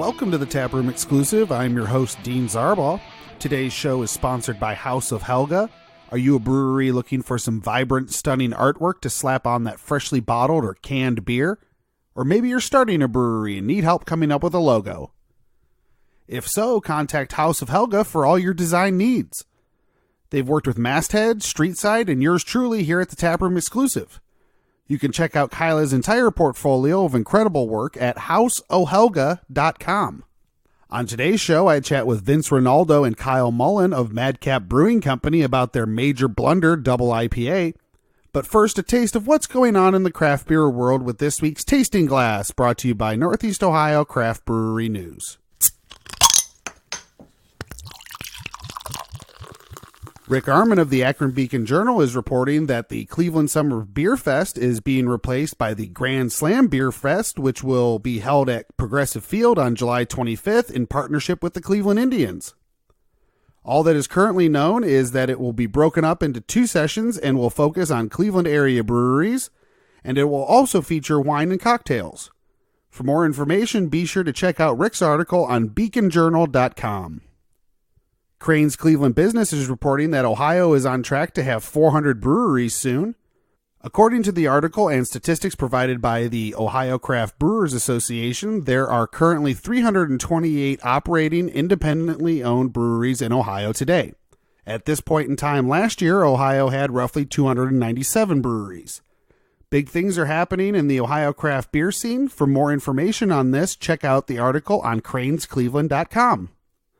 Welcome to the Taproom Exclusive. I'm your host, Dean Zarbaugh. Today's show is sponsored by House of Helga. Are you a brewery looking for some vibrant, stunning artwork to slap on that freshly bottled or canned beer? Or maybe you're starting a brewery and need help coming up with a logo. If so, contact House of Helga for all your design needs. They've worked with Masthead, Streetside, and yours truly here at the Taproom Exclusive. You can check out Kyla's entire portfolio of incredible work at houseohelga.com. On today's show, I chat with Vince Rinaldo and Kyle Mullen of MadCap Brewing Company about their Major Blunder Double IPA. But first, a taste of what's going on in the craft beer world with this week's Tasting Glass, brought to you by Northeast Ohio Craft Brewery News. Rick Armon of the Akron Beacon Journal is reporting that the Cleveland Summer Beerfest is being replaced by the Grand Slam Beerfest, which will be held at Progressive Field on July 25th in partnership with the Cleveland Indians. All that is currently known is that it will be broken up into two sessions and will focus on Cleveland area breweries, and it will also feature wine and cocktails. For more information, be sure to check out Rick's article on beaconjournal.com. Crane's Cleveland Business is reporting that Ohio is on track to have 400 breweries soon. According to the article and statistics provided by the Ohio Craft Brewers Association, there are currently 328 operating, independently owned breweries in Ohio today. At this point in time last year, Ohio had roughly 297 breweries. Big things are happening in the Ohio craft beer scene. For more information on this, check out the article on cranescleveland.com.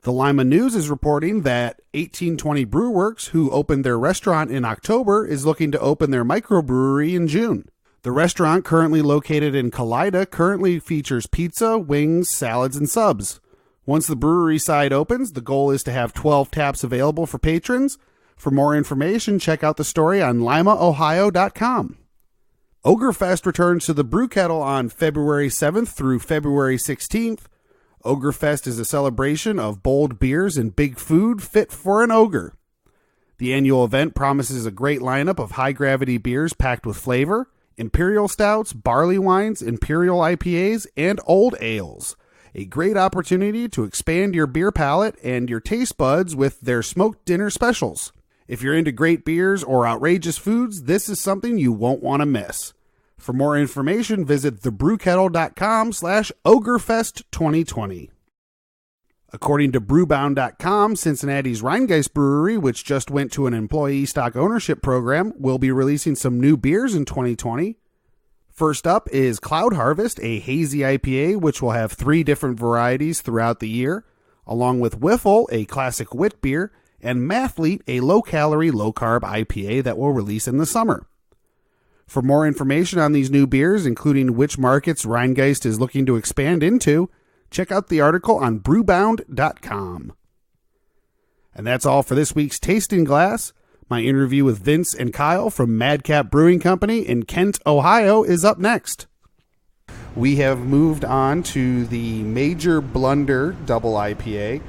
The Lima News is reporting that 1820 Brewworks, who opened their restaurant in October, is looking to open their microbrewery in June. The restaurant, currently located in Kalida, currently features pizza, wings, salads, and subs. Once the brewery side opens, the goal is to have 12 taps available for patrons. For more information, check out the story on limaohio.com. Ogrefest returns to the Brew Kettle on February 7th through February 16th. Ogrefest is a celebration of bold beers and big food fit for an ogre. The annual event promises a great lineup of high-gravity beers packed with flavor, imperial stouts, barley wines, imperial IPAs, and old ales. A great opportunity to expand your beer palate and your taste buds with their smoked dinner specials. If you're into great beers or outrageous foods, this is something you won't want to miss. For more information, visit thebrewkettle.com/Ogrefest2020. According to brewbound.com, Cincinnati's Rhinegeist Brewery, which just went to an employee stock ownership program, will be releasing some new beers in 2020. First up is Cloud Harvest, a hazy IPA, which will have 3 different varieties throughout the year, along with Wiffle, a classic wit beer, and Mathlete, a low-calorie, low-carb IPA that will release in the summer. For more information on these new beers, including which markets Rhinegeist is looking to expand into, check out the article on brewbound.com. And that's all for this week's Tasting Glass. My interview with Vince and Kyle from MadCap Brewing Company in Kent, Ohio is up next. We have moved on to the Major Blunder Double IPA.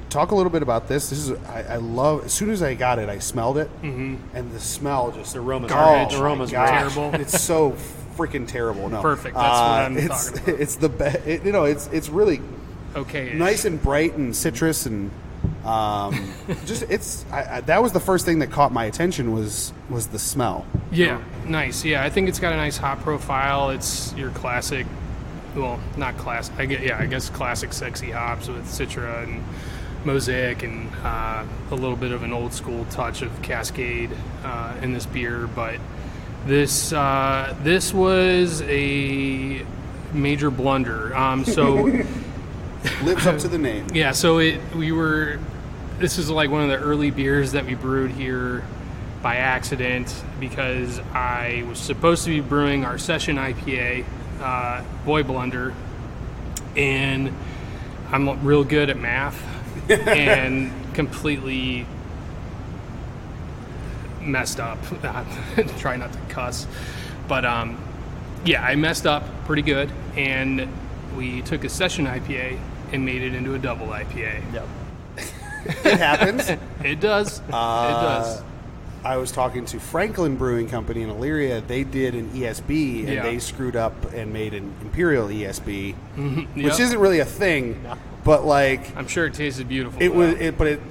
Talk a little bit about this. This is I love. As soon as I got it, I smelled it, and the smell just aroma's terrible. It's so freaking terrible. No, perfect. That's what I'm talking about. It's the best. It's really okay. Nice and bright and citrus and that was the first thing that caught my attention was the smell. Yeah, nice. Yeah, I think it's got a nice hop profile. It's your classic. Well, not classic. I guess classic sexy hops with Citra and Mosaic and a little bit of an old school touch of Cascade in this beer, but this was a Major Blunder. So lives up to the name. Yeah. So this is like one of the early beers that we brewed here by accident because I was supposed to be brewing our session IPA, Boy Blunder, and I'm real good at math. And completely messed up. Try not to cuss. But, I messed up pretty good. And we took a session IPA and made it into a double IPA. Yep. It happens. It does. It does. I was talking to Franklin Brewing Company in Elyria. They did an ESB, and they screwed up and made an Imperial ESB, which isn't really a thing. But like, I'm sure it tasted beautiful. It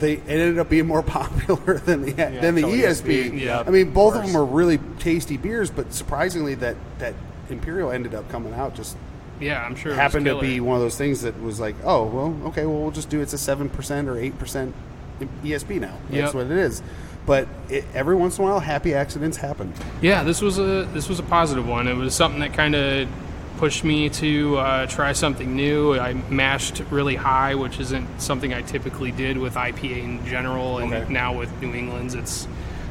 ended up being more popular than the ESB. Yeah, I mean, both of them are really tasty beers, but surprisingly, that Imperial ended up coming out just. Yeah, I'm sure. Happened to be one of those things that was like, oh well, okay, well we'll just do it's a 7% or 8% ESB now. That's what it is. But every once in a while, happy accidents happen. Yeah, this was a positive one. It was something that kind of pushed me to try something new. I mashed really high, which isn't something I typically did with IPA in general, and now with New England's, it's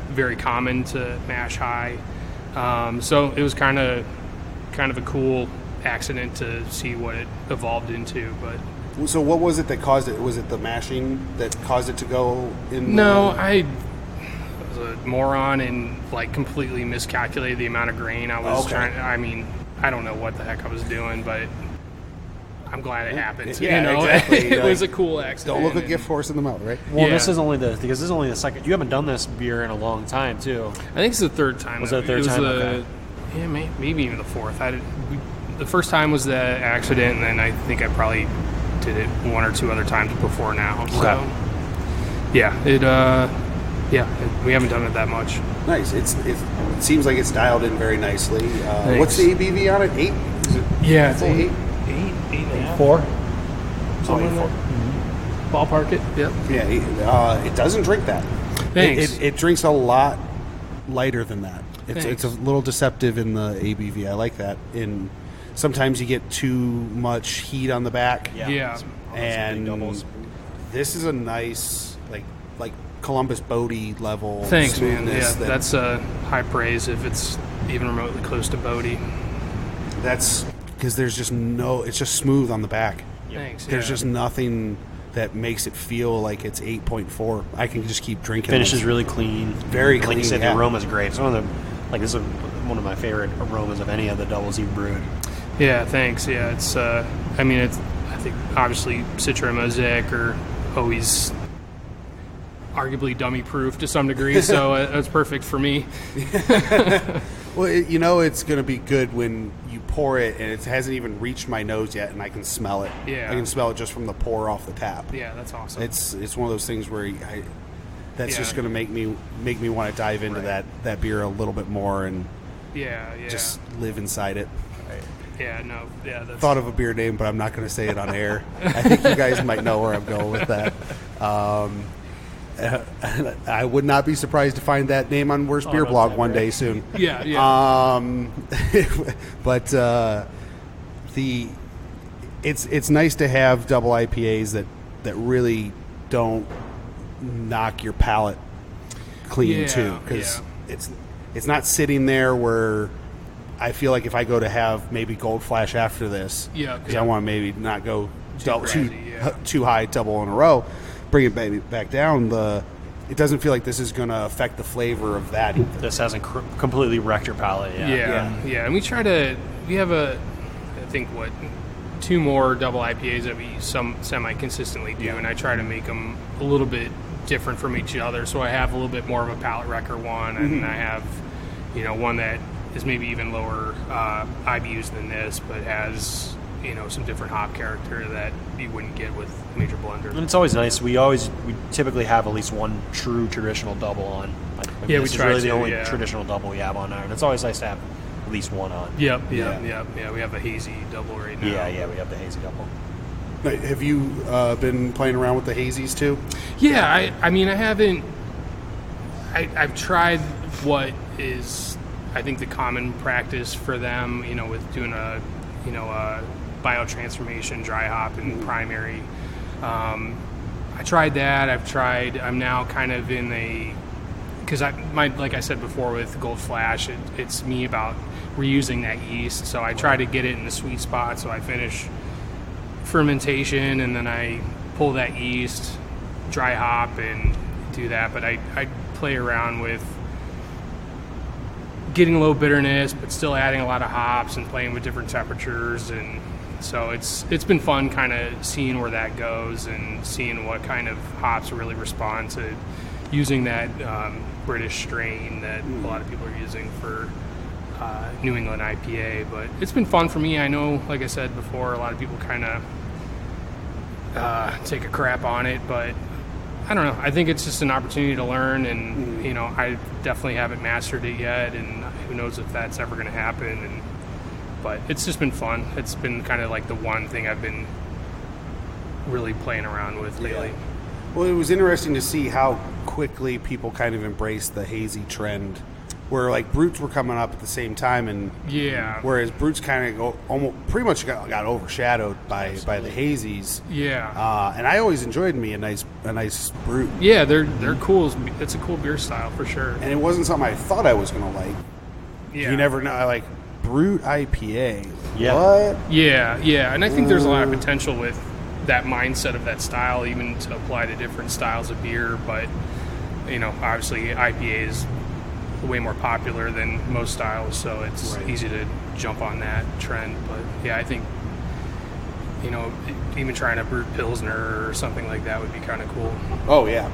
very common to mash high. So it was kind of a cool accident to see what it evolved into. But so, what was it that caused it? Was it the mashing that caused it to go in? No, I was a moron and like completely miscalculated the amount of grain I was trying. I mean, I don't know what the heck I was doing, but I'm glad it happened. Yeah, exactly. It was a cool accident. Don't look a gift horse in the mouth, right? Well, this is only the second. You haven't done this beer in a long time, too. I think it's the third time. Was it the third time? Okay. Yeah, maybe even the fourth. The first time was the accident, and then I think I probably did it one or two other times before now. So, we haven't done it that much. Nice. It seems like it's dialed in very nicely. What's the ABV on it? 8? Is it? Yeah, it's 8. 4. Something like that. Ballpark it. Yep. Yeah. It doesn't drink that. Thanks. It drinks a lot lighter than that. Thanks. It's a little deceptive in the ABV. I like that. Sometimes you get too much heat on the back. Yeah. And this is a nice like Columbus Bodie level. Thanks, man. Yeah, that's high praise if it's even remotely close to Bodie. That's because there's just it's just smooth on the back. Thanks. There's just nothing that makes it feel like it's 8.4. I can just keep drinking. Finish is really clean. Very clean. Like you said, the aroma's great. It's this is one of my favorite aromas of any of the doubles you've brewed. Yeah, thanks. Yeah, it's. I think obviously Citra and Mosaic are always arguably dummy proof to some degree, so that's perfect for me. Well, it's going to be good when you pour it and it hasn't even reached my nose yet, and I can smell it. Yeah, I can smell it just from the pour off the tap. Yeah, that's awesome. It's one of those things where that's just going to make me want to dive into that beer a little bit more and just live inside it. Yeah, no, yeah. That's... Thought of a beer name, but I'm not going to say it on air. I think you guys might know where I'm going with that. I would not be surprised to find that name on Worst Beer Blog one day soon. Yeah. But it's nice to have double IPAs that really don't knock your palate clean too, because it's not sitting there where I feel like if I go to have maybe Gold Flash after this, because I want to maybe not go too high double in a row, bring it back down. It doesn't feel like this is going to affect the flavor of that either. This hasn't completely wrecked your palate. Yeah. And we have I think 2 more double IPAs that we semi-consistently do, and I try to make them a little bit different from each other, so I have a little bit more of a palate wrecker one, and I have one that is maybe even lower IBUs than this, but has some different hop character that you wouldn't get with Major Blunder. And it's always nice. We typically have at least one true traditional double on. We this try is really to, the only traditional double we have on there, and it's always nice to have at least one on. Yep. We have a hazy double right now. Yeah, we have the hazy double. Have you been playing around with the hazies too? Yeah, I mean I haven't. I've tried what is I think the common practice for them, with doing a biotransformation dry hop and primary. I tried that. I'm now kind of in because like I said before with Gold Flash, it's me about reusing that yeast. So I try to get it in the sweet spot. So I finish fermentation and then I pull that yeast, dry hop, and do that. But I play around with getting low bitterness, but still adding a lot of hops and playing with different temperatures, and so it's been fun kind of seeing where that goes and seeing what kind of hops really respond to using that British strain that a lot of people are using for New England IPA. But it's been fun for me. I know, like I said before, a lot of people kind of take a crap on it, but I don't know. I think it's just an opportunity to learn, and you know, I definitely haven't mastered it yet, and who knows if that's ever going to happen. But it's just been fun. It's been kind of like the one thing I've been really playing around with lately. Well, it was interesting to see how quickly people kind of embraced the hazy trend, where like brutes were coming up at the same time, and whereas brutes kind of almost pretty much got overshadowed by the hazies. And I always enjoyed me a nice brute. Yeah, they're cool. It's a cool beer style for sure. And it wasn't something I thought I was gonna like. You never know. I like brute IPA. What? Yeah, and I think there's a lot of potential with that mindset of that style, even to apply to different styles of beer. But you know, obviously IPA is way more popular than most styles, so it's easy to jump on that trend. But yeah, I think, you know, even trying to brew Pilsner or something like that would be kind of cool. Oh yeah.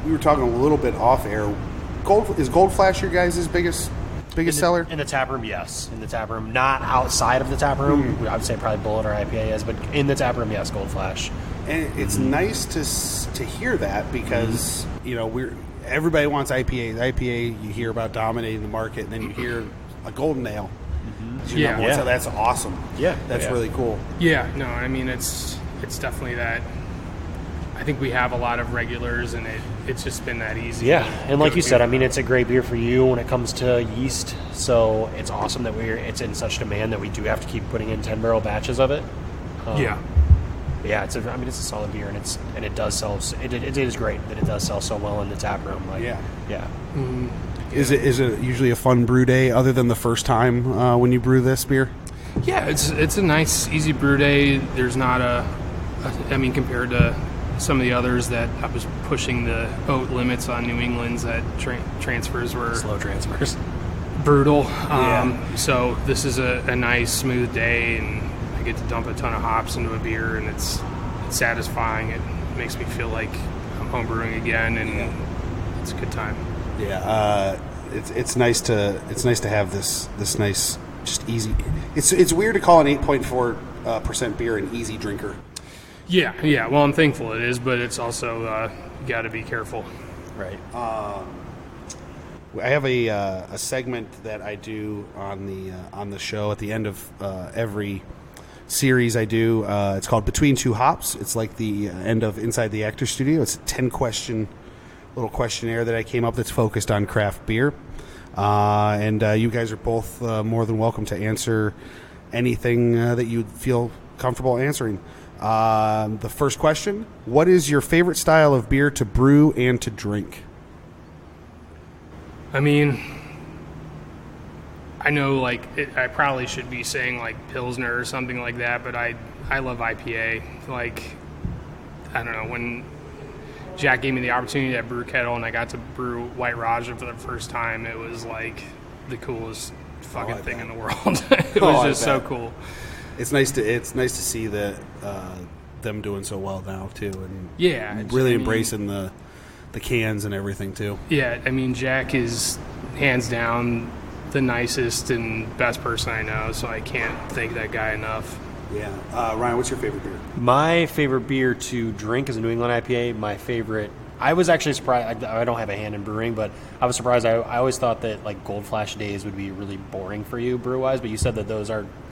We were talking a little bit off air. Gold Flash your guys' biggest seller? In the tap room, yes. In the tap room, not outside of the tap room. I would say probably Bullet or IPA is, but in the tap room, yes, Gold Flash. And it's nice to hear that, because you know, everybody wants IPA. The IPA, you hear about dominating the market, and then you hear a Golden Ale. So that's awesome. That's really cool. Yeah, no, I mean, it's definitely that. I think we have a lot of regulars, and it's just been that easy. Yeah, and like you said, I mean, it's a great beer for you when it comes to yeast. So it's awesome that it's in such demand that we do have to keep putting in 10-barrel batches of it. Yeah, it's a solid beer, and it does sell. It is great that it does sell so well in the tap room. Is it usually a fun brew day other than the first time when you brew this beer? Yeah, it's a nice, easy brew day. There's not compared to some of the others that I was pushing the oat limits on New England's, that transfers were slow transfers, brutal. So this is a nice, smooth day, and I get to dump a ton of hops into a beer, and it's satisfying. It makes me feel like I'm homebrewing again, and it's a good time. It's nice to have this nice, just easy. It's weird to call an 8.4% beer an easy drinker. Yeah. Well, I'm thankful it is, but it's also got to be careful. Right. I have a segment that I do on the show at the end of every series I do. It's called Between Two Hops. It's like the end of Inside the Actor Studio. It's a 10-question little questionnaire that I came up that's focused on craft beer. And you guys are both more than welcome to answer anything that you feel comfortable answering. The first question: what is your favorite style of beer to brew and to drink? I mean, I know I probably should be saying like Pilsner or something like that, but I love IPA. Like, I don't know, when Jack gave me the opportunity at Brew Kettle and I got to brew White Raja for the first time, it was like the coolest fucking thing in the world. It was just so cool. It's nice to see that them doing so well now too, and really embracing the cans and everything too. Yeah, I mean, Jack is hands down the nicest and best person I know, so I can't thank that guy enough. Yeah, Ryan, what's your favorite beer? My favorite beer to drink is a New England IPA. My favorite. I was actually surprised. I don't have a hand in brewing, but I was surprised. I always thought that like Gold Flash days would be really boring for you brew-wise, but you said that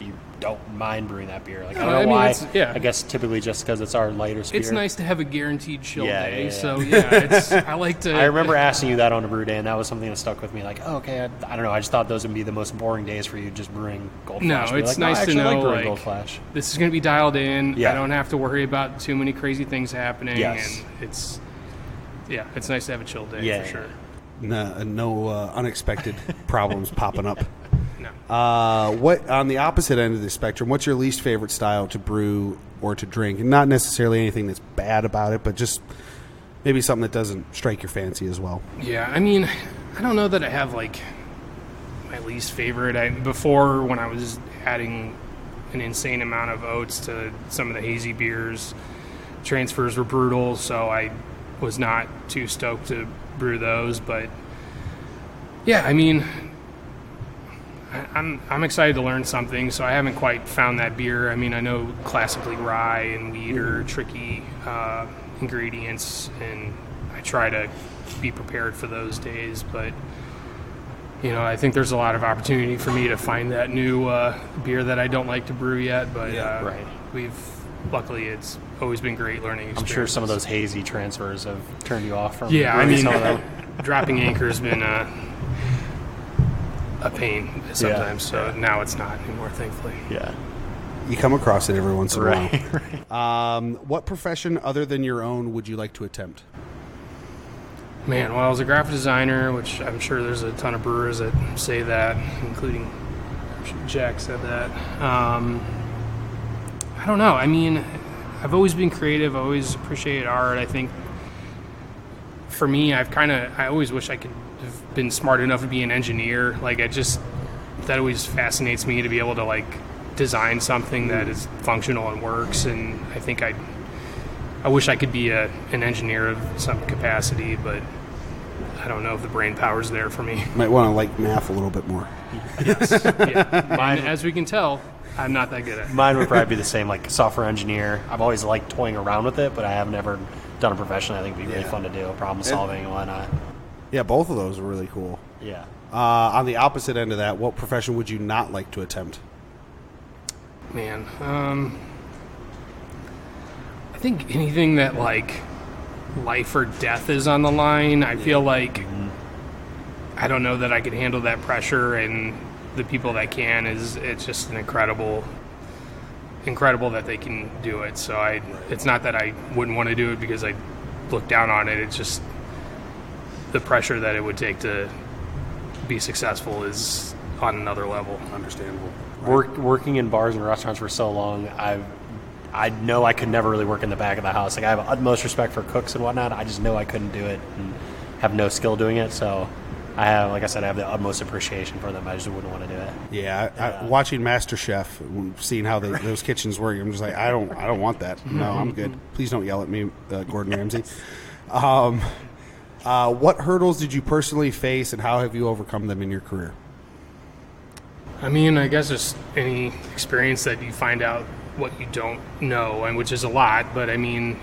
you don't mind brewing that beer. Like, I don't know why. I guess typically just because it's our lighter beer. It's nice to have a guaranteed chill day. Yeah. So I like to. I remember asking you that on a brew day, and that was something that stuck with me. Like, okay, I don't know. I just thought those would be the most boring days for you, just brewing Gold Flash. No, it's nice to know like Gold Flash. This is going to be dialed in. Yeah. I don't have to worry about too many crazy things happening. Yes. And it's nice to have a chill day for sure. No unexpected problems popping up. No. What on the opposite end of the spectrum? What's your least favorite style to brew or to drink? And not necessarily anything that's bad about it, but just maybe something that doesn't strike your fancy as well. Yeah, I mean, I don't know that I have like my least favorite. Before, when I was adding an insane amount of oats to some of the hazy beers, transfers were brutal, so I was not too stoked to brew those, but yeah, I mean, I'm excited to learn something, so I haven't quite found that beer. I mean, I know classically rye and wheat are tricky ingredients, and I try to be prepared for those days, but I think there's a lot of opportunity for me to find that new beer that I don't like to brew yet, but luckily it's always been great learning experience. I'm sure some of those hazy transfers have turned you off from I mean, some of them. Dropping anchor has been a pain sometimes, so now it's not anymore, thankfully. Yeah. You come across it every once in a while. Right. What profession other than your own would you like to attempt? Man, well, I was a graphic designer, which I'm sure there's a ton of brewers that say that, including Jack said that. I don't know. I mean, I've always been creative. I always appreciated art. I think for me, I always wish I could have been smart enough to be an engineer. Like, that always fascinates me to be able to, like, design something that is functional and works. And I think I wish I could be an engineer of some capacity, but I don't know if the brain power's there for me. Might want to like math a little bit more. Yes. Yeah. And as we can tell, I'm not that good at it. Mine would probably be the same, like software engineer. I've always liked toying around with it, but I have never done it professionally. I think it'd be really fun to do, problem solving and whatnot. Yeah, both of those are really cool. Yeah. On the opposite end of that, what profession would you not like to attempt? Man, I think anything that, like, life or death is on the line, I feel like I don't know that I could handle that pressure, and the people that can it's just incredible that they can do it. So it's not that I wouldn't want to do it because I look down on it. It's just the pressure that it would take to be successful is on another level. Understandable. Working in bars and restaurants for so long, I know I could never really work in the back of the house. Like, I have utmost respect for cooks and whatnot. I just know I couldn't do it and have no skill doing it. So I have, like I said, I have the utmost appreciation for them. I just wouldn't want to do it. Yeah, watching MasterChef, seeing how those kitchens work, I'm just like, I don't want that. No, I'm good. Please don't yell at me, Gordon Ramsay. What hurdles did you personally face, and how have you overcome them in your career? I mean, I guess just any experience that you find out what you don't know, and which is a lot. But I mean,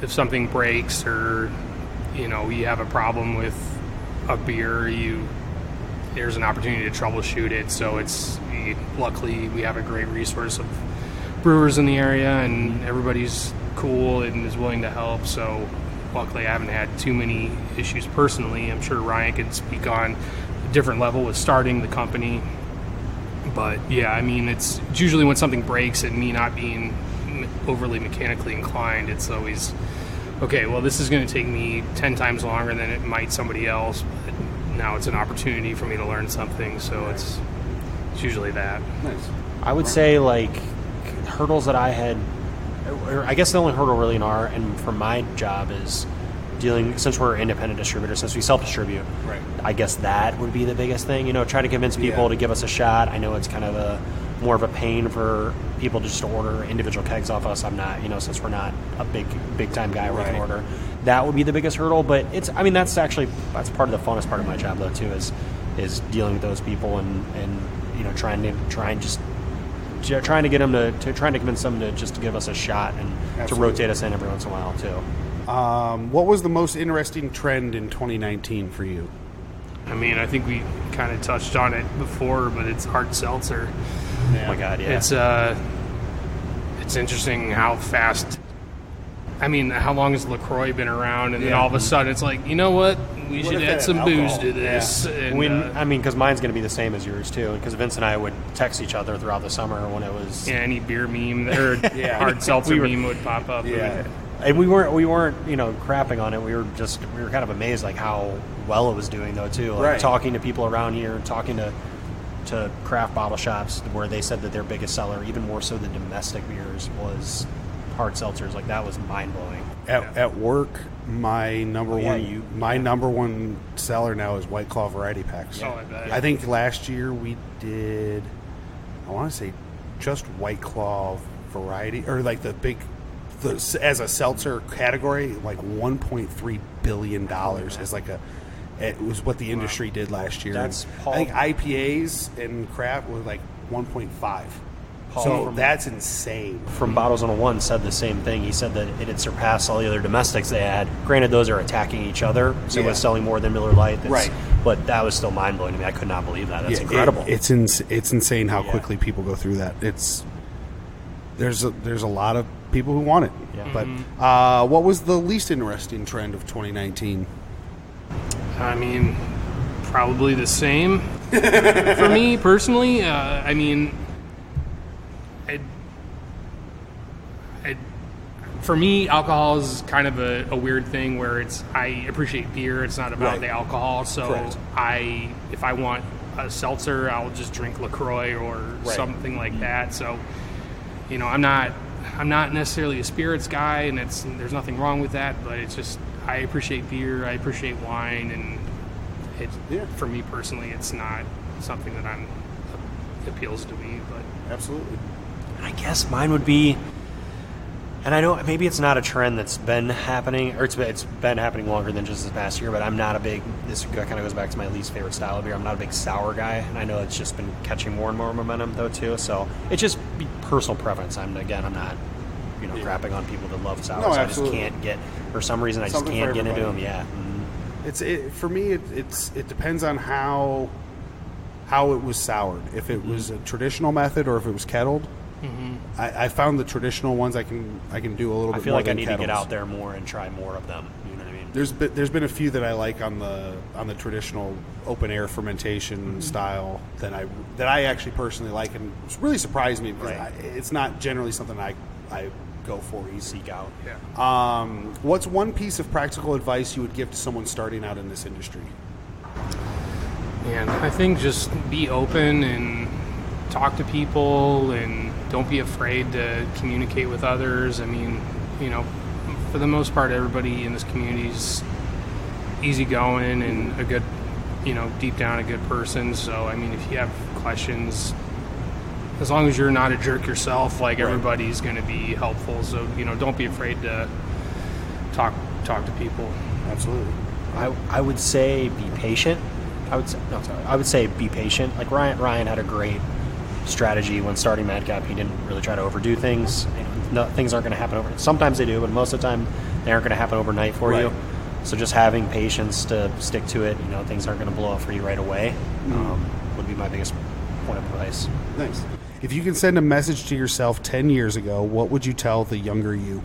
if something breaks or you have a problem with a beer, there's an opportunity to troubleshoot it. So luckily we have a great resource of brewers in the area, and everybody's cool and is willing to help. So luckily I haven't had too many issues personally. I'm sure Ryan could speak on a different level with starting the company. But yeah, I mean, it's usually when something breaks and me not being overly mechanically inclined, it's always, okay, well, this is going to take me 10 times longer than it might somebody else, but now it's an opportunity for me to learn something, so it's usually that. Nice. I would say, like, hurdles that I had, or I guess the only hurdle really and for my job is dealing, since we're an independent distributor, since we self-distribute, right. I guess that would be the biggest thing. Try to convince people to give us a shot. I know it's kind of more of a pain for people just to order individual kegs off us. I'm not, since we're not a big time guy where we can order. That would be the biggest hurdle. But that's part of the funnest part of my job though too, is dealing with those people and trying to get them to trying to convince them to give us a shot and Absolutely. To rotate us in every once in a while too. What was the most interesting trend in 2019 for you? I mean, I think we kind of touched on it before, but it's hard seltzer. Yeah. Oh my God, yeah. It's interesting how fast. I mean, how long has LaCroix been around? And then all of a sudden, it's like, you know what? We should add some booze to this. Yeah. And, because mine's going to be the same as yours too. Because Vince and I would text each other throughout the summer when it was any beer meme or hard seltzer meme would pop up. Yeah. And we weren't, crapping on it. We were kind of amazed, like, how well it was doing, though, too. Like, talking to people around here, talking to craft bottle shops, where they said that their biggest seller, even more so than domestic beers, was hard seltzers. Like, that was mind blowing. At work, my number one seller now is White Claw variety packs. Oh, I bet. I think last year we did, I want to say, just White Claw variety, or like the as a seltzer category, like $1.3 billion as like it was what the industry did last year. That's I think IPAs and craft were like 1.5. So that's insane. From Bottles 101 said the same thing. He said that it had surpassed all the other domestics they had. Granted, those are attacking each other, so it was selling more than Miller Lite. Right. But that was still mind-blowing to me. I could not believe that. That's incredible. It's insane how quickly people go through that. There's a lot of people who want it. Yeah. But what was the least interesting trend of 2019? I mean, probably the same. For me personally, for me, alcohol is kind of a weird thing where I appreciate beer. It's not about the alcohol. So Correct. if I want a seltzer, I'll just drink LaCroix or something like that. So, I'm not necessarily a spirits guy, and there's nothing wrong with that. But it's just I appreciate beer. I appreciate wine, and for me personally, it's not something that appeals to me. But Absolutely. I guess mine would be, and I know maybe it's not a trend that's been happening, or it's been happening longer than just this past year, but I'm not a big, this kind of goes back to my least favorite style of beer. I'm not a big sour guy, and I know it's just been catching more and more momentum, though, too. So it's just personal preference. I'm not, crapping on people that love sours. No, I absolutely. just can't get, for some reason, I Something just can't for get into them. everybody. Yeah. For me, it depends on how it was soured. If it was a traditional method or if it was kettled. I found the traditional ones I can do a little bit more. I feel like I need kettles. to get out there more and try more of them. You know what I mean? There's been a few that I like on the traditional open air fermentation style that I actually personally like, and it's really surprised me because it's not generally something I go for easy. Seek out. yeah. What's one piece of practical advice you would give to someone starting out in this industry? And I think just be open and talk to people, and don't be afraid to communicate with others. I mean, for the most part, everybody in this community is easygoing and a good, deep down a good person. So, I mean, if you have questions, as long as you're not a jerk yourself, everybody's going to be helpful. So, don't be afraid to talk to people. Absolutely. I would say be patient. I would say be patient. Like Ryan had a great strategy when starting MadCap. He didn't really try to overdo things. Things aren't going to happen overnight. Sometimes they do, but most of the time they aren't going to happen overnight for you. So just having patience to stick to it. Things aren't going to blow up for you right away. Would be my biggest point of advice. Nice. If you can send a message to yourself 10 years ago, what would you tell the younger you?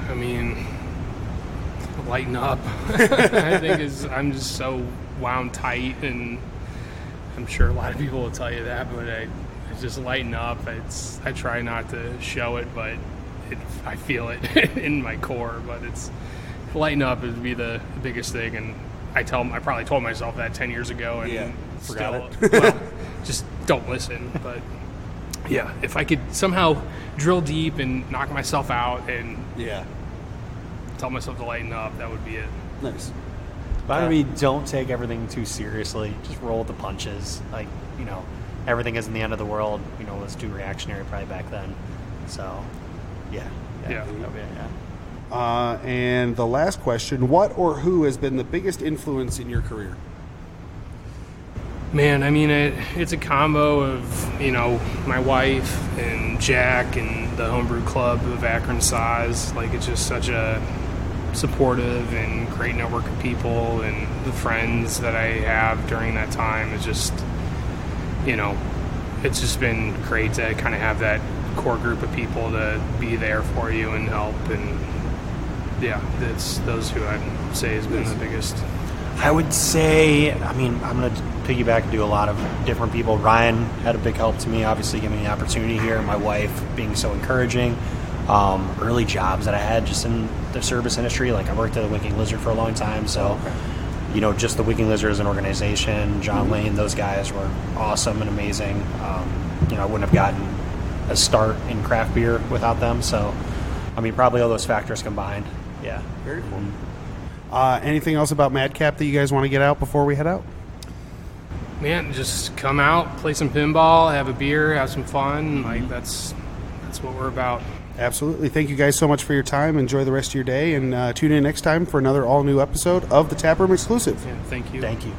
I mean, lighten up. I think I'm just so wound tight, and I'm sure a lot of people will tell you that, but I just lighten up. I try not to show it, but I feel it in my core. But lighten up would be the biggest thing, and I probably told myself that 10 years ago, and forgot it. Just don't listen. But yeah, if I could somehow drill deep and knock myself out and tell myself to lighten up, that would be it. Nice. But don't take everything too seriously. Just roll with the punches. Everything isn't the end of the world. It was too reactionary probably back then. So, yeah. And the last question, what or who has been the biggest influence in your career? Man, I mean, it's a combo of, my wife and Jack and the Homebrew Club of Akron Size. It's just such a supportive and great network of people, and the friends that I have during that time is just, it's just been great to kind of have that core group of people to be there for you and help. And it's those who I'd say has been the biggest. I would say, I'm going to piggyback and do a lot of different people. Ryan had a big help to me, obviously giving me the opportunity here. My wife being so encouraging. Early jobs that I had just in the service industry. I worked at the Winking Lizard for a long time, so just the Winking Lizard as an organization, John Lane, those guys were awesome and amazing. I wouldn't have gotten a start in craft beer without them. So, probably all those factors combined. Yeah. Very cool. Anything else about MadCap that you guys want to get out before we head out? Man, just come out, play some pinball, have a beer, have some fun. That's That's what we're about. Absolutely. Thank you guys so much for your time. Enjoy the rest of your day, and tune in next time for another all-new episode of the Taproom Exclusive. Yeah, thank you. Thank you.